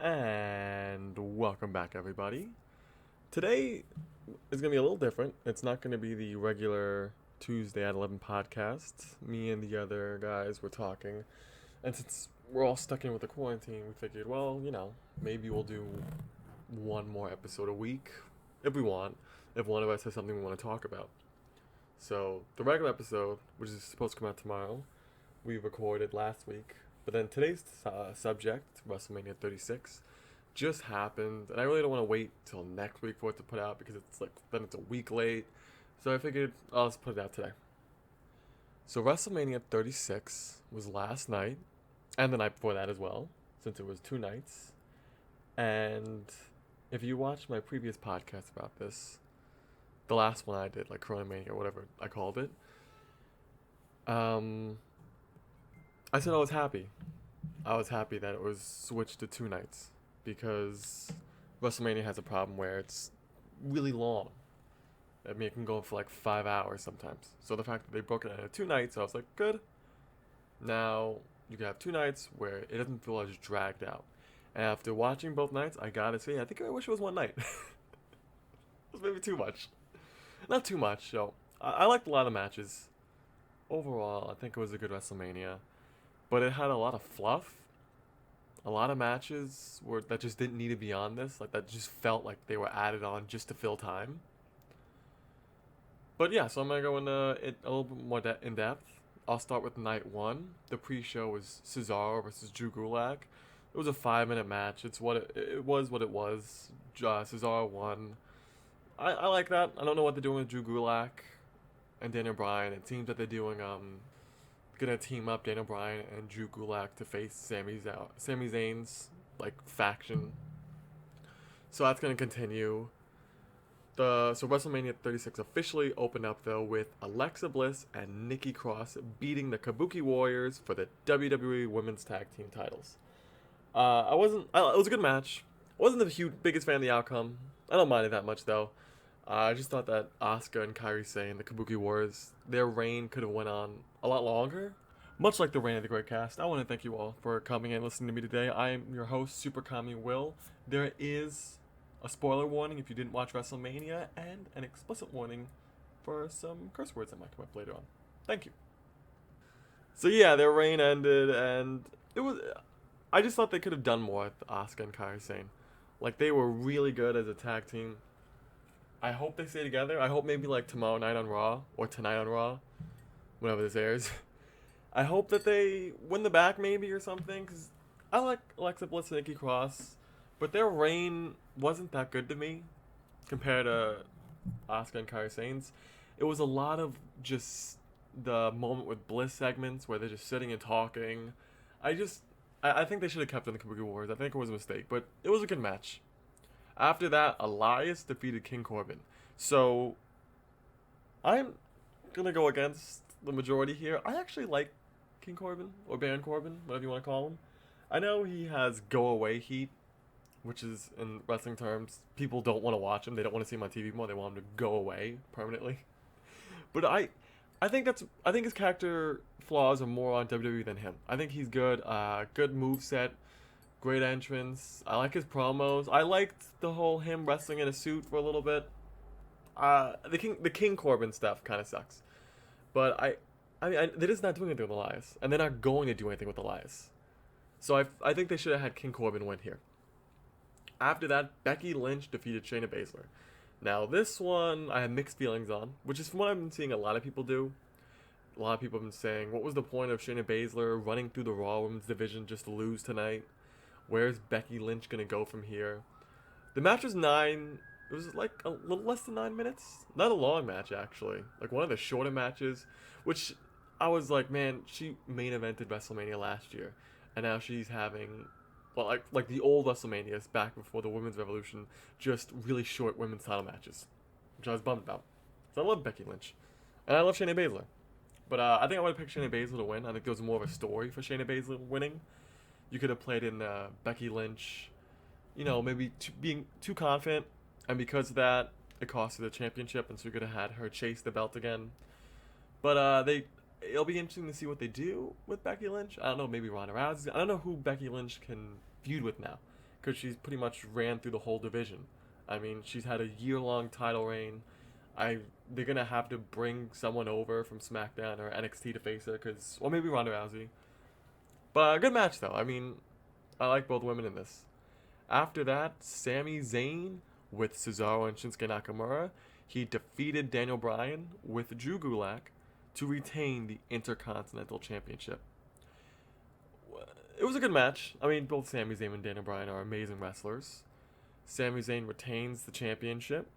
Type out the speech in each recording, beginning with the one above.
And welcome back, everybody. Today is going to be a little different. It's not going to be the regular Tuesday at 11 podcast. Me and the other guys were talking. And since we're all stuck in with the quarantine, we figured, well, maybe we'll do one more episode a week if we want, if one of us has something we want to talk about. So, the regular episode, which is supposed to come out tomorrow, we recorded last week. But then today's subject, WrestleMania 36, just happened, and I really don't want to wait till next week for it to put out because then it's a week late. So I figured I'll just put it out today. So WrestleMania 36 was last night, and the night before that as well, since it was 2 nights. And if you watched my previous podcast about this, the last one I did, like Chronomania or whatever I called it, I said I was happy. I was happy that it was switched to 2 nights because WrestleMania has a problem where it's really long. I mean, it can go for like 5 hours sometimes. So the fact that they broke it into 2 nights, I was like, good. Now you can have 2 nights where it doesn't feel as dragged out. And after watching both nights, I gotta say, I think I wish it was 1 night. It was maybe too much. Not too much, so I liked a lot of matches. Overall, I think it was a good WrestleMania. But it had a lot of fluff. A lot of matches that just didn't need to be on this. Like, that just felt like they were added on just to fill time. But yeah, so I'm going to go into it a little bit more in depth. I'll start with night 1. The pre-show was Cesaro versus Drew Gulak. It was a 5-minute match. It was what it was. Cesaro won. I like that. I don't know what they're doing with Drew Gulak and Daniel Bryan. It seems that they're doing gonna team up Daniel Bryan and Drew Gulak to face Sami Zayn's faction. So that's gonna continue. So WrestleMania 36 officially opened up though with Alexa Bliss and Nikki Cross beating the Kabuki Warriors for the WWE Women's Tag Team titles. It was a good match. I wasn't the biggest fan of the outcome. I don't mind it that much though. I just thought that Asuka and Kairi Sane, the Kabuki Warriors, their reign could have went on a lot longer. Much like the reign of the Greycast, I want to thank you all for coming and listening to me today. I am your host, Super Kami Will. There is a spoiler warning if you didn't watch WrestleMania, and an explicit warning for some curse words that might come up later on. Thank you. So yeah, their reign ended, and I just thought they could have done more with Asuka and Kairi Sane. They were really good as a tag team. I hope they stay together. I hope maybe tomorrow night on Raw or tonight on Raw, whenever this airs. I hope that they win the back maybe or something, because I like Alexa Bliss and Nikki Cross, but their reign wasn't that good to me compared to Asuka and Kairi Sane's. It was a lot of just the moment with Bliss segments where they're just sitting and talking. I think they should have kept in the Kabuki Warriors. I think it was a mistake, but it was a good match. After that, Elias defeated King Corbin. So, I'm going to go against the majority here. I actually like King Corbin, or Baron Corbin, whatever you want to call him. I know he has go-away heat, which is, in wrestling terms, people don't want to watch him. They don't want to see him on TV more. They want him to go away permanently. But I think his character flaws are more on WWE than him. I think he's good. Good moveset. Great entrance. I like his promos. I liked the whole him wrestling in a suit for a little bit. The King Corbin stuff kind of sucks, but they're just not doing anything with Elias, and they're not going to do anything with Elias. So I think they should have had King Corbin win here. After that, Becky Lynch defeated Shayna Baszler. Now this one I have mixed feelings on, which is from what I've been seeing a lot of people do. A lot of people have been saying, what was the point of Shayna Baszler running through the Raw Women's division just to lose tonight? Where's Becky Lynch going to go from here? The match was 9. It was a little less than 9 minutes. Not a long match, actually. One of the shorter matches. Which I was like, man, she main evented WrestleMania last year. And now she's having, like the old WrestleManias back before the Women's Revolution. Just really short women's title matches. Which I was bummed about. So I love Becky Lynch. And I love Shayna Baszler. But I think I would have picked Shayna Baszler to win. I think there was more of a story for Shayna Baszler winning. You could have played in Becky Lynch, maybe being too confident, and because of that, it cost her the championship, and so you could have had her chase the belt again. But it'll be interesting to see what they do with Becky Lynch. I don't know, maybe Ronda Rousey. I don't know who Becky Lynch can feud with now, because she's pretty much ran through the whole division. I mean, she's had a year-long title reign. They're gonna have to bring someone over from SmackDown or NXT to face her, or maybe Ronda Rousey. But a good match though. I mean, I like both women in this. After that, Sami Zayn with Cesaro and Shinsuke Nakamura. He defeated Daniel Bryan with Drew Gulak to retain the Intercontinental Championship. It was a good match. I mean, both Sami Zayn and Daniel Bryan are amazing wrestlers. Sami Zayn retains the championship.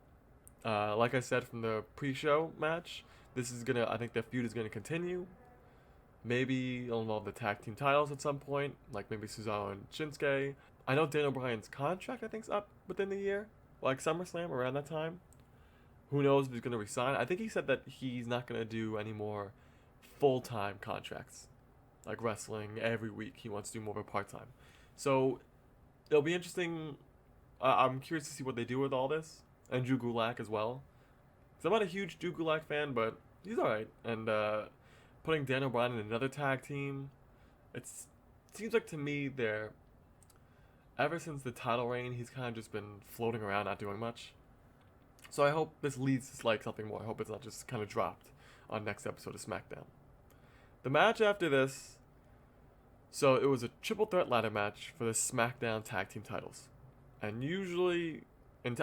Like I said from the pre-show match, I think the feud is gonna continue. Maybe it'll involve the tag team titles at some point, like maybe Cesaro and Shinsuke. I know Daniel Bryan's contract, I think, is up within the year, like SummerSlam around that time. Who knows if he's gonna resign? I think he said that he's not gonna do any more full-time contracts, like wrestling every week. He wants to do more of a part-time. So it'll be interesting. I'm curious to see what they do with all this, and Drew Gulak as well. Because I'm not a huge Drew Gulak fan, but he's alright. And putting Daniel Bryan in another tag team, it seems like to me ever since the title reign, he's kind of just been floating around, not doing much. So I hope this leads to like something more. I hope it's not just kind of dropped on next episode of SmackDown. The match after this, so it was a triple threat ladder match for the SmackDown tag team titles. And usually, and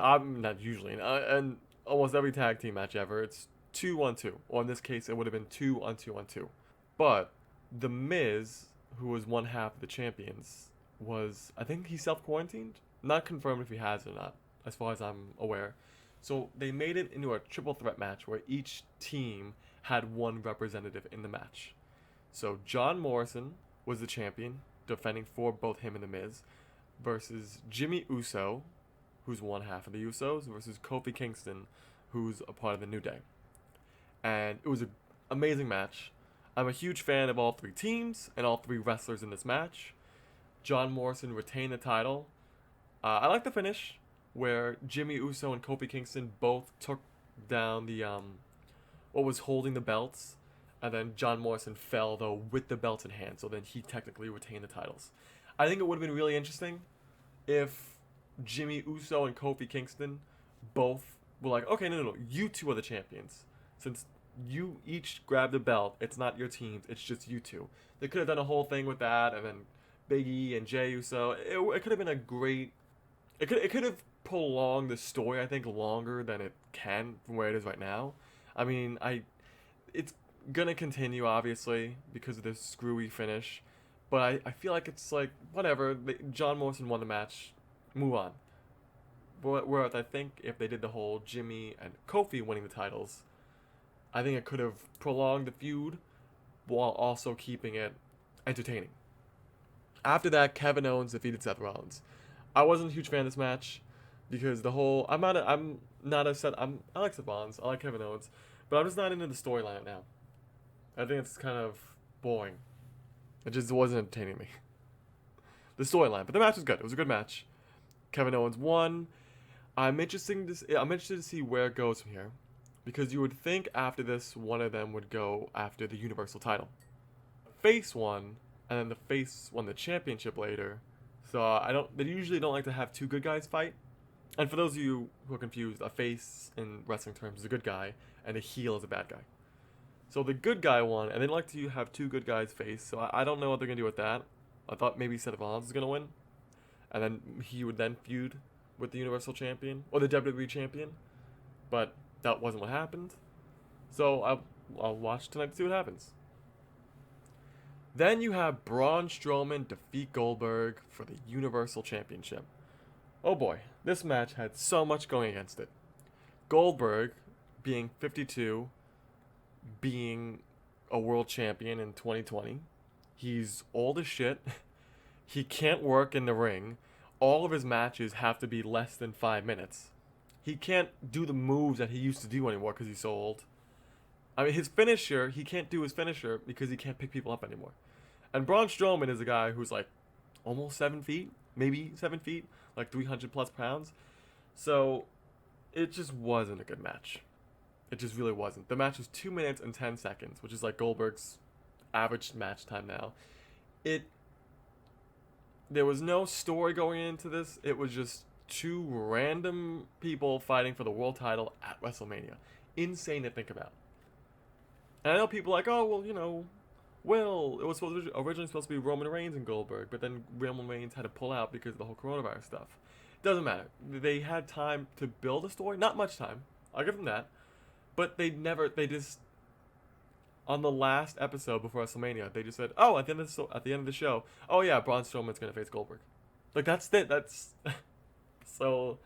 almost every tag team match ever, it's 2-on-2. Or in this case, it would have been 2-on-2-on-2. But The Miz, who was one half of the champions, I think he self-quarantined? Not confirmed if he has or not, as far as I'm aware. So they made it into a triple threat match where each team had one representative in the match. So John Morrison was the champion, defending for both him and The Miz, versus Jimmy Uso, who's one half of the Usos, versus Kofi Kingston, who's a part of the New Day. And it was an amazing match. I'm a huge fan of all three teams and all three wrestlers in this match. John Morrison retained the title. I like the finish, where Jimmy Uso and Kofi Kingston both took down what was holding the belts, and then John Morrison fell, though, with the belts in hand, so then he technically retained the titles. I think it would have been really interesting if Jimmy Uso and Kofi Kingston both were like, okay, no, you two are the champions. Since you each grabbed the belt, it's not your teams, it's just you two. They could have done a whole thing with that, and then Big E and Jey Uso. It could have been a great... It could have prolonged the story, I think, longer than it can from where it is right now. I mean, it's gonna continue, obviously, because of this screwy finish. But I feel like it's like, whatever, John Morrison won the match, move on. Whereas I think if they did the whole Jimmy and Kofi winning the titles, I think it could have prolonged the feud while also keeping it entertaining. After that, Kevin Owens defeated Seth Rollins. I wasn't a huge fan of this match because I like Seth Rollins, I like Kevin Owens, but I'm just not into the storyline now. I think it's kind of boring. It just wasn't entertaining me. The storyline, but the match was good. It was a good match. Kevin Owens won. I'm interested to see where it goes from here, because you would think after this, one of them would go after the Universal title. Face won, and then the face won the championship later. So they usually don't like to have two good guys fight. And for those of you who are confused, a face in wrestling terms is a good guy, and a heel is a bad guy. So the good guy won, and they like to have two good guys face. So I don't know what they're gonna do with that. I thought maybe Seth Rollins was gonna win, and then he would then feud with the Universal Champion or the WWE Champion, but that wasn't what happened. So I'll watch tonight to see what happens. Then you have Braun Strowman defeat Goldberg for the Universal Championship. Oh boy, this match had so much going against it. Goldberg, being 52, being a world champion in 2020. He's old as shit. He can't work in the ring. All of his matches have to be less than 5 minutes. He can't do the moves that he used to do anymore because he's so old. I mean, he can't do his finisher because he can't pick people up anymore. And Braun Strowman is a guy who's like almost 7 feet, maybe 7 feet, like 300 plus pounds. So it just wasn't a good match. It just really wasn't. The match was 2 minutes and 10 seconds, which is like Goldberg's average match time now. There was no story going into this. It was just two random people fighting for the world title at WrestleMania. Insane to think about. And I know people are like, oh, well, it was originally supposed to be Roman Reigns and Goldberg, but then Roman Reigns had to pull out because of the whole coronavirus stuff. Doesn't matter. They had time to build a story. Not much time. I'll give them that. But they just, on the last episode before WrestleMania, they just said, oh, at the end of the show, oh yeah, Braun Strowman's going to face Goldberg. Like, that's it. That's, so,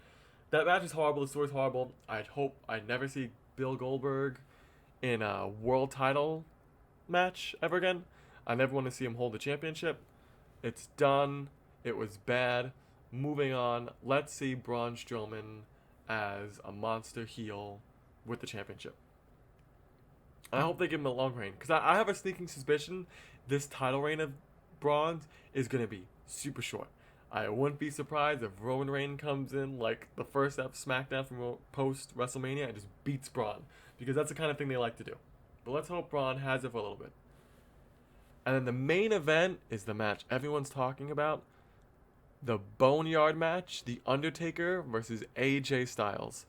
that match is horrible. The story's horrible. I'd hope I never see Bill Goldberg in a world title match ever again. I never want to see him hold the championship. It's done. It was bad. Moving on. Let's see Braun Strowman as a monster heel with the championship. I hope they give him a long reign, because I have a sneaking suspicion this title reign of Braun's is going to be super short. I wouldn't be surprised if Roman Reigns comes in like the first episode of SmackDown from post WrestleMania and just beats Braun, because that's the kind of thing they like to do. But let's hope Braun has it for a little bit. And then the main event is the match everyone's talking about. The Boneyard match, The Undertaker versus AJ Styles.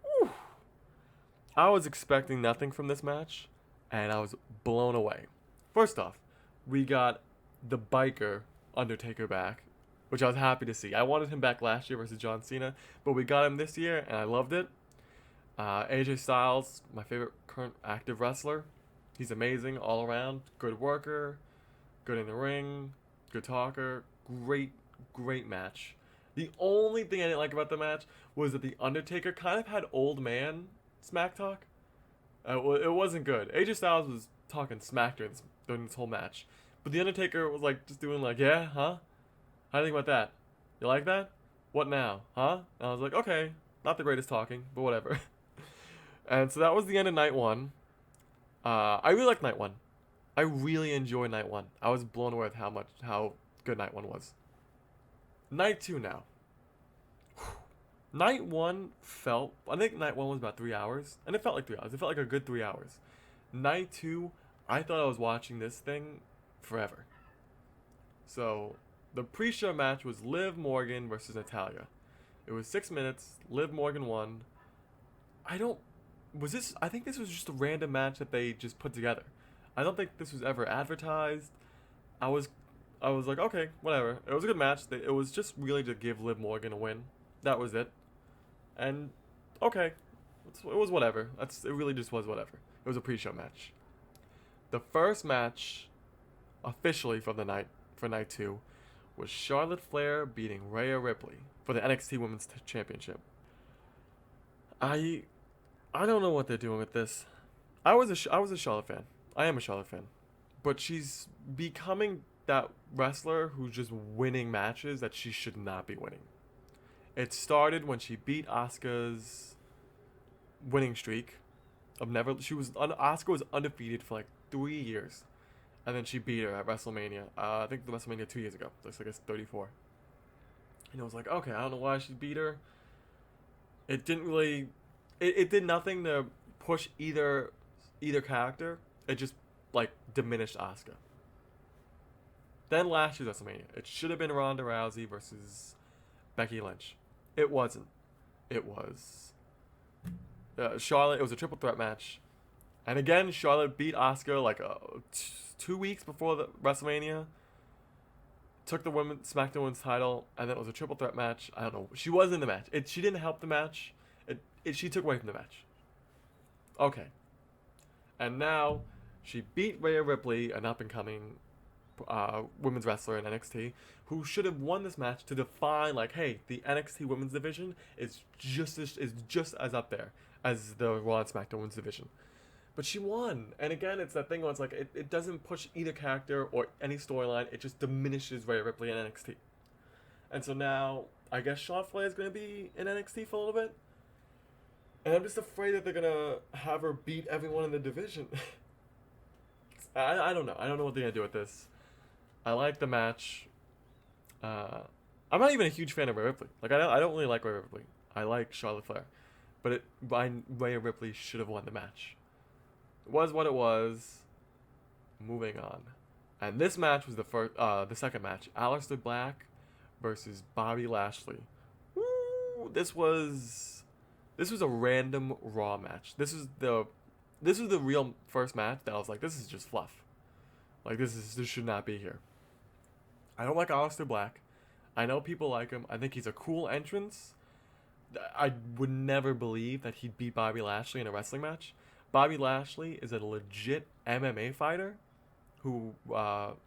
Whew. I was expecting nothing from this match, and I was blown away. First off, we got the biker Undertaker back, which I was happy to see. I wanted him back last year versus John Cena, but we got him this year, and I loved it. AJ Styles, my favorite current active wrestler. He's amazing all around. Good worker, good in the ring, good talker. Great match. The only thing I didn't like about the match was that the Undertaker kind of had old man smack talk. It wasn't good. AJ Styles was talking smack during this whole match, but the Undertaker was like just doing like, yeah, huh? How do you think about that? You like that? What now, huh? And I was like, okay, not the greatest talking, but whatever. And so that was the end of night one. I really liked night one. I really enjoyed night one. I was blown away with how good night one was. Night two now. Night one I think night one was about 3 hours, and it felt like 3 hours. It felt like a good 3 hours. Night two, I thought I was watching this thing forever. So, the pre-show match was Liv Morgan versus Natalya. It was 6 minutes. Liv Morgan won. I think this was just a random match that they just put together. I don't think this was ever advertised. I was like, okay, whatever. It was a good match. It was just really to give Liv Morgan a win. That was it. And, okay. It was whatever. It really just was whatever. It was a pre-show match. The first match, officially for night two, was Charlotte Flair beating Rhea Ripley for the NXT Women's Championship. I don't know what they're doing with this. I was a Charlotte fan. I am a Charlotte fan. But she's becoming that wrestler who's just winning matches that she should not be winning. It started when she beat Asuka's winning streak of never. Asuka was undefeated for like 3 years, and then she beat her at WrestleMania. I think the WrestleMania 2 years ago. That's like 34. And it was like, okay, I don't know why she beat her. It didn't really. It did nothing to push either character. It just like diminished Asuka. Then last year's WrestleMania, it should have been Ronda Rousey versus Becky Lynch. It wasn't. It was Charlotte. It was a triple threat match, and again, Charlotte beat Asuka like 2 weeks before the WrestleMania. Took the SmackDown Women's title, and then it was a triple threat match. I don't know. She was in the match. She didn't help the match. She took away from the match. Okay. And now she beat Rhea Ripley, an up-and-coming women's wrestler in NXT, who should have won this match to define, like, hey, the NXT women's division is just as up there as the Raw and SmackDown women's division. But she won. And again, it's that thing where it's like, it doesn't push either character or any storyline. It just diminishes Rhea Ripley in NXT. And so now, I guess Charlotte Flair is going to be in NXT for a little bit. And I'm just afraid that they're going to have her beat everyone in the division. I don't know. I don't know what they're going to do with this. I like the match. I'm not even a huge fan of Rhea Ripley. Like, I don't really like Rhea Ripley. I like Charlotte Flair. But Rhea Ripley should have won the match. It was what it was. Moving on. And this match was the second match. Aleister Black versus Bobby Lashley. Woo, this was a random Raw match. This was the real first match that I was like, this is just fluff. Like this should not be here. I don't like Aleister Black. I know people like him. I think he's a cool entrance. I would never believe that he'd beat Bobby Lashley in a wrestling match. Bobby Lashley is a legit MMA fighter who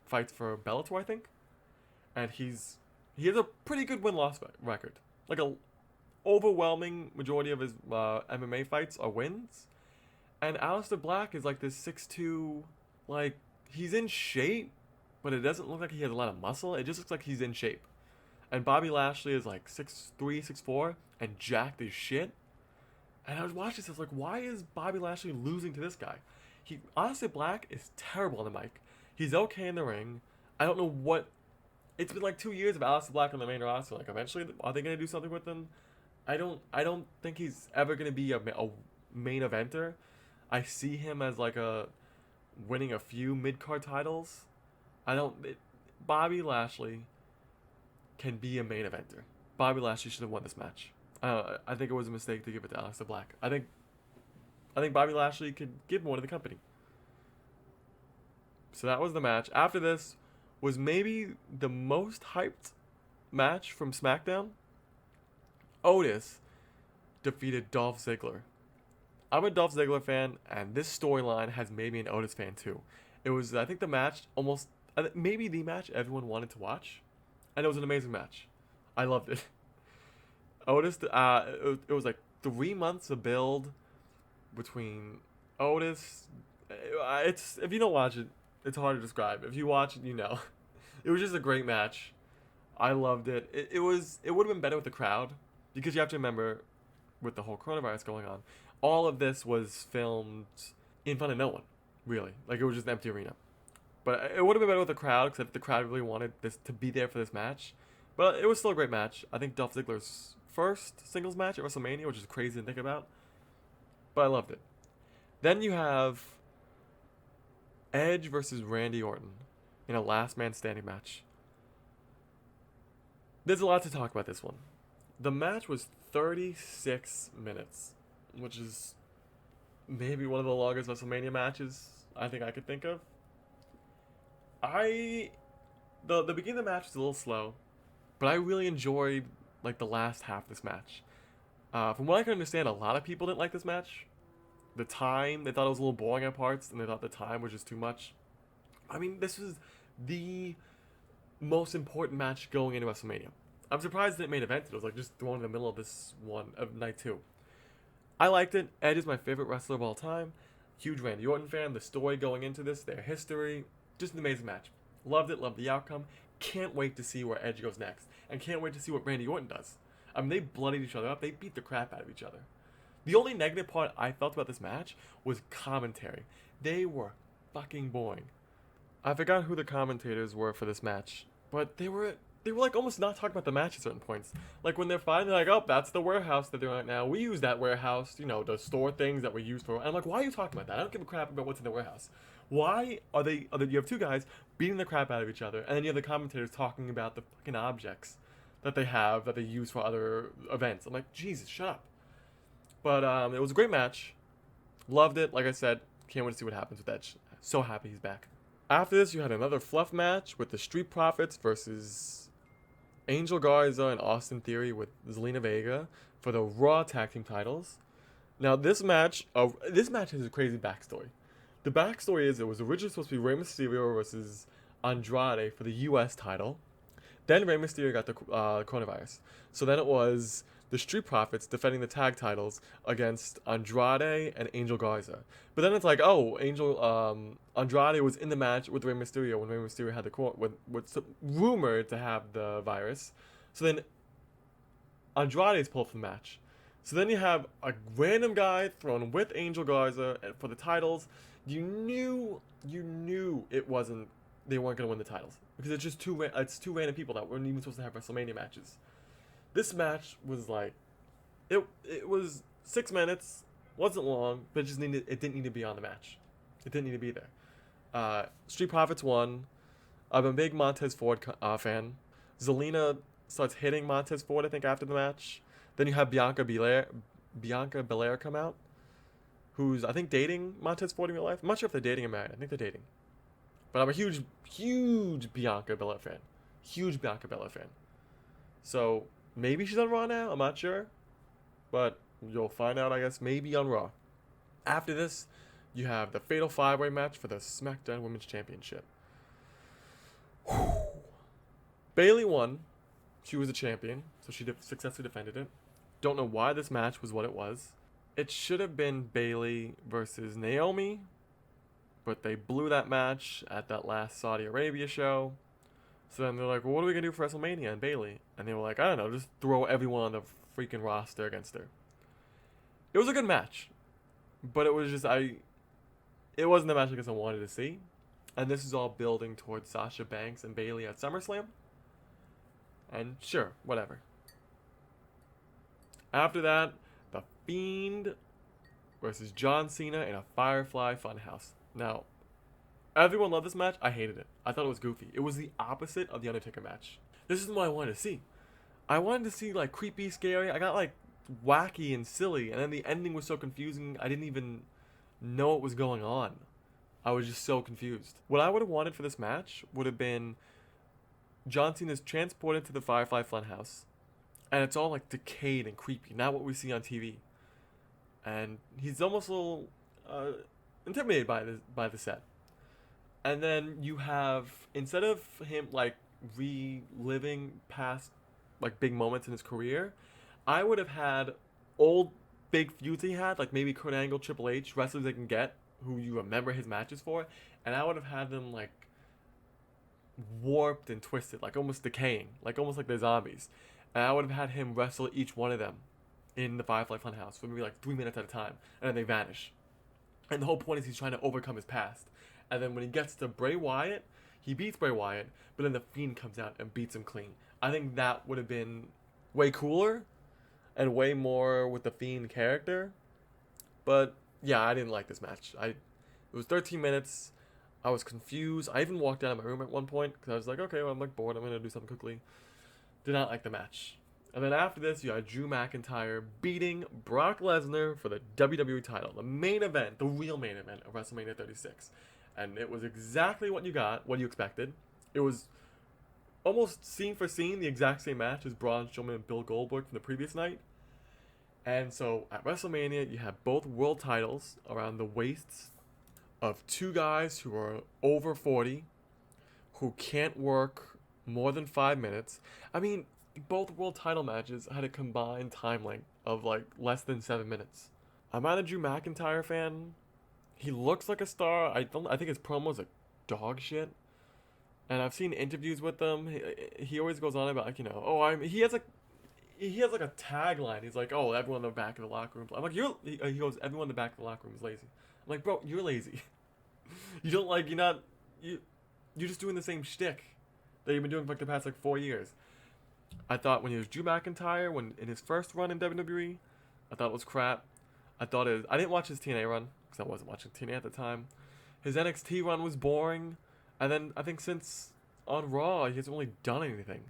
fights for Bellator, I think, and he has a pretty good win-loss record. Like a overwhelming majority of his MMA fights are wins. And Aleister Black is like this 6'2", like he's in shape, but it doesn't look like he has a lot of muscle. It just looks like he's in shape. And Bobby Lashley is like 6'3", 6'4", and jacked as shit. And I was watching this, I was like, why is Bobby Lashley losing to this guy? Aleister Black is terrible on the mic. He's okay in the ring. I don't know what... It's been like 2 years of Aleister Black on the main roster. Like, eventually, are they going to do something with him? I don't think he's ever going to be a main eventer. I see him as like winning a few mid-card titles. Bobby Lashley can be a main eventer. Bobby Lashley should have won this match. I think it was a mistake to give it to Aleister Black. I think Bobby Lashley could give more to the company. So that was the match. After this was maybe the most hyped match from SmackDown. Otis defeated Dolph Ziggler. I'm a Dolph Ziggler fan, and this storyline has made me an Otis fan too. It was, I think, the match maybe the match everyone wanted to watch, and it was an amazing match. I loved it. Otis, it was like 3 months of build between Otis. It's, if you don't watch it, it's hard to describe. If you watch it, you know. It was just a great match. I loved it. It would have been better with the crowd, because you have to remember, with the whole coronavirus going on, all of this was filmed in front of no one, really. Like, it was just an empty arena. But it would have been better with the crowd, because the crowd really wanted this to be there for this match. But it was still a great match. I think Dolph Ziggler's first singles match at WrestleMania, which is crazy to think about. But I loved it. Then you have Edge versus Randy Orton in a last man standing match. There's a lot to talk about this one. The match was 36 minutes, which is maybe one of the longest WrestleMania matches I think I could think of. The beginning of the match was a little slow, but I really enjoyed like the last half of this match. From what I can understand, a lot of people didn't like this match. The time, they thought it was a little boring at parts, and they thought the time was just too much. I mean, this was the most important match going into WrestleMania. I'm surprised it made event. It was like just thrown in the middle of this one of night 2. I liked it. Edge is my favorite wrestler of all time. Huge Randy Orton fan. The story going into this, their history, just an amazing match. Loved it. Loved the outcome. Can't wait to see where Edge goes next, and can't wait to see what Randy Orton does. I mean, they bloodied each other up. They beat the crap out of each other. The only negative part I felt about this match was commentary. They were fucking boring. I forgot who the commentators were for this match, but they were like almost not talking about the match at certain points. Like when they're fighting, they're like, oh, that's the warehouse that they're doing right now. We use that warehouse, to store things that we use for. And I'm like, why are you talking about that? I don't give a crap about what's in the warehouse. Why are you have two guys beating the crap out of each other, and then you have the commentators talking about the fucking objects that they use for other events. I'm like, Jesus, shut up. But it was a great match. Loved it. Like I said, can't wait to see what happens with Edge. So happy he's back. After this, you had another fluff match with the Street Profits versus Angel Garza and Austin Theory with Zelina Vega for the Raw Tag Team titles. Now, this match has a crazy backstory. The backstory is it was originally supposed to be Rey Mysterio versus Andrade for the U.S. title. Then Rey Mysterio got the coronavirus. So then it was the Street Profits defending the tag titles against Andrade and Angel Garza. But then it's like, Andrade was in the match with Rey Mysterio when Rey Mysterio had was rumored to have the virus. So then Andrade is pulled from the match. So then you have a random guy thrown with Angel Garza for the titles. You knew they weren't going to win the titles because it's two random people that weren't even supposed to have WrestleMania matches. This match was like, it was 6 minutes, wasn't long, but it didn't need to be on the match. It didn't need to be there. Street Profits won. I'm a big Montez Ford fan. Zelina starts hitting Montez Ford, I think, after the match. Then you have Bianca Belair come out, who's, I think, dating Montez Ford in real life. I'm not sure if they're dating or married. I think they're dating. But I'm a huge, huge Bianca Belair fan. Huge Bianca Belair fan. So maybe she's on Raw now. I'm not sure. But you'll find out, I guess, maybe on Raw. After this, you have the Fatal 5-Way match for the SmackDown Women's Championship. Bayley won. She was a champion, so she successfully defended it. Don't know why this match was what it was. It should have been Bayley versus Naomi, but they blew that match at that last Saudi Arabia show. So then they're like, well, what are we going to do for WrestleMania and Bayley? And they were like, I don't know, just throw everyone on the freaking roster against her. It was a good match, but it was just, it wasn't the match I guess I wanted to see. And this is all building towards Sasha Banks and Bayley at SummerSlam. And sure, whatever. After that, The Fiend versus John Cena in a Firefly Funhouse. Now, everyone loved this match. I hated it. I thought it was goofy. It was the opposite of the Undertaker match. This isn't what I wanted to see. I wanted to see, like, creepy, scary. I got, like, wacky and silly. And then the ending was so confusing, I didn't even know what was going on. I was just so confused. What I would have wanted for this match would have been John Cena's transported to the Firefly Funhouse, and it's all like decayed and creepy, not what we see on TV. And he's almost a little intimidated by the set. And then you have, instead of him like reliving past like big moments in his career, I would have had old big feuds he had, like maybe Kurt Angle, Triple H, wrestlers they can get who you remember his matches for, and I would have had them like warped and twisted, like almost decaying, like almost like they're zombies. And I would have had him wrestle each one of them in the Firefly Funhouse for maybe like 3 minutes at a time, and then they vanish. And the whole point is he's trying to overcome his past. And then when he gets to Bray Wyatt, he beats Bray Wyatt, but then the Fiend comes out and beats him clean. I think that would have been way cooler and way more with the Fiend character. But yeah, I didn't like this match. It was 13 minutes. I was confused. I even walked out of my room at one point because I was like, okay, well, I'm like bored. I'm going to do something quickly. Did not like the match. And then after this, you had Drew McIntyre beating Brock Lesnar for the WWE title. The main event, the real main event of WrestleMania 36. And it was exactly what you got, what you expected. It was almost scene for scene the exact same match as Braun Strowman and Bill Goldberg from the previous night. And so at WrestleMania, you have both world titles around the waists of two guys who are over 40, who can't work more than 5 minutes. I mean, both world title matches had a combined time length of like less than 7 minutes. I'm not a Drew McIntyre fan. He looks like a star. I think his promos are dog shit. And I've seen interviews with him. He always goes on about like, you know, he has like a tagline. He's like, oh, everyone in the back of the locker room. I'm like, he goes, everyone in the back of the locker room is lazy. I'm like, bro, you're lazy. You're just doing the same shtick that you've been doing for like the past like 4 years. I thought when he was Drew McIntyre, when in his first run in WWE, I thought it was crap. I didn't watch his TNA run because I wasn't watching TNA at the time. His NXT run was boring, and then I think since on Raw he hasn't really done anything.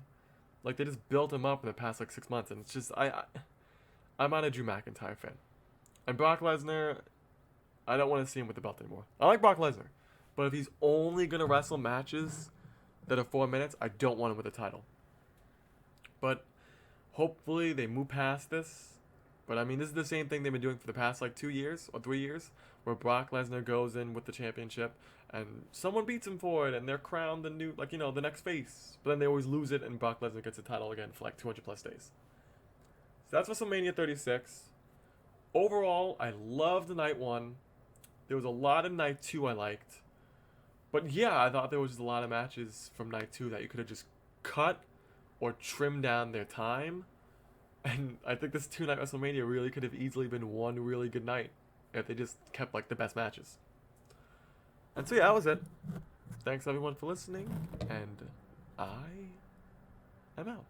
Like they just built him up in the past like 6 months, and it's just I'm not a Drew McIntyre fan. And Brock Lesnar, I don't want to see him with the belt anymore. I like Brock Lesnar, but if he's only gonna wrestle matches that are 4 minutes, I don't want him with the title. But hopefully they move past this. But I mean, this is the same thing they've been doing for the past like 2 years or 3 years, where Brock Lesnar goes in with the championship and someone beats him for it and they're crowned the new, like, you know, the next face. But then they always lose it and Brock Lesnar gets the title again for like 200 plus days. So that's WrestleMania 36. Overall, I loved night 1. There was a lot of night 2 I liked. But yeah, I thought there was just a lot of matches from night 2 that you could have just cut or trimmed down their time. And I think this 2-night WrestleMania really could have easily been one really good night if they just kept like the best matches. And so yeah, that was it. Thanks everyone for listening, and I am out.